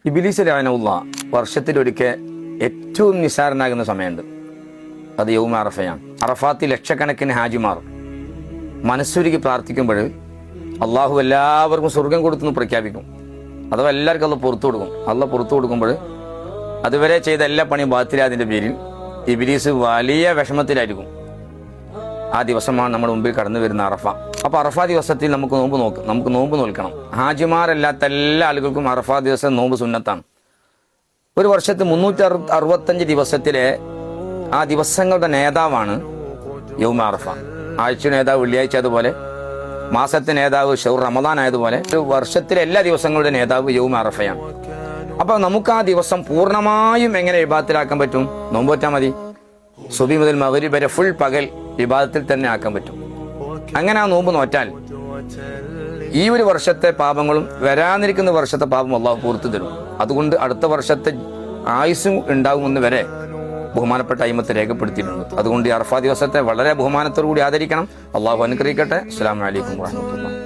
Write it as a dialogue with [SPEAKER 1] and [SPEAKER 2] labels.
[SPEAKER 1] ഇബ്ലീസ് ലഅനഹുല്ലാ വർഷത്തിലൊരിക്കൽ ഏറ്റവും നിസ്സാരനാകുന്ന സമയമുണ്ട്. അത് യൗമ അറഫയാണ്. അറഫാത്തിൽ ലക്ഷക്കണക്കിന് ഹാജിമാർ മനസ്സുരുകി പ്രാർത്ഥിക്കുമ്പോൾ അള്ളാഹു എല്ലാവർക്കും സ്വർഗം കൊടുത്തെന്ന് പ്രഖ്യാപിക്കും. അഥവാ എല്ലാവർക്കും അള്ള പുറത്തു കൊടുക്കും. അള്ള പുറത്തു കൊടുക്കുമ്പോൾ അതുവരെ ചെയ്ത എല്ലാ പണിയും ബാത്തിലാതിൻ്റെ പേരിൽ ഇബ്ലീസ് വലിയ വിഷമത്തിലായിരിക്കും. ആ ദിവസമാണ് നമ്മുടെ മുമ്പിൽ കടന്നു വരുന്ന അറഫ. അപ്പോൾ അറഫ ദിവസത്തിൽ നമുക്ക് നോമ്പ് നോൽക്കണം. ഹാജിമാരല്ലാത്ത എല്ലാ ആളുകൾക്കും അറഫ ദിവസം നോമ്പ് സുന്നത്താണ്. ഒരു വർഷത്തിൽ 365 ദിവസത്തിലെ ആ ദിവസങ്ങളുടെ നേതാവാണ് യൗമ അറഫ. ആഴ്ച നേതാവ് വെള്ളിയാഴ്ച, അതുപോലെ മാസത്തെ നേതാവ് ഷൗർ റമദാൻ ആയതുപോലെ ഒരു വർഷത്തിലെ എല്ലാ ദിവസങ്ങളുടെ നേതാവ് യൗമ അറഫയാണ്. അപ്പോൾ നമുക്ക് ആ ദിവസം പൂർണ്ണമായും എങ്ങനെ ഇബാദത്തിലാക്കാൻ പറ്റും? നോമ്പ് വെച്ചാൽ മതി. സുബി മുതൽ മഗ്രിബ് വരെ ഫുൾ പകൽ ഇബാദത്തിൽ തന്നെ ആക്കാൻ പറ്റും. അങ്ങനെ ആ നോമ്പ് നോറ്റാൽ ഈ ഒരു വർഷത്തെ പാപങ്ങളും വരാനിരിക്കുന്ന വർഷത്തെ പാപം അള്ളാഹു പുറത്തു തരും. അതുകൊണ്ട് അടുത്ത വർഷത്തെ ആയുസ്സും ഉണ്ടാകുമെന്ന് വരെ ബഹുമാനപ്പെട്ട അയിമത്ത് രേഖപ്പെടുത്തിയിട്ടുണ്ട്. അതുകൊണ്ട് ഈ അറഫ ദിവസത്തെ വളരെ ബഹുമാനത്തോടു കൂടി ആദരിക്കണം. അള്ളാഹു അനുഗ്രഹിക്കട്ടെ. അസ്സലാമു അലൈക്കും വറഹ്മത്തുള്ളാഹി.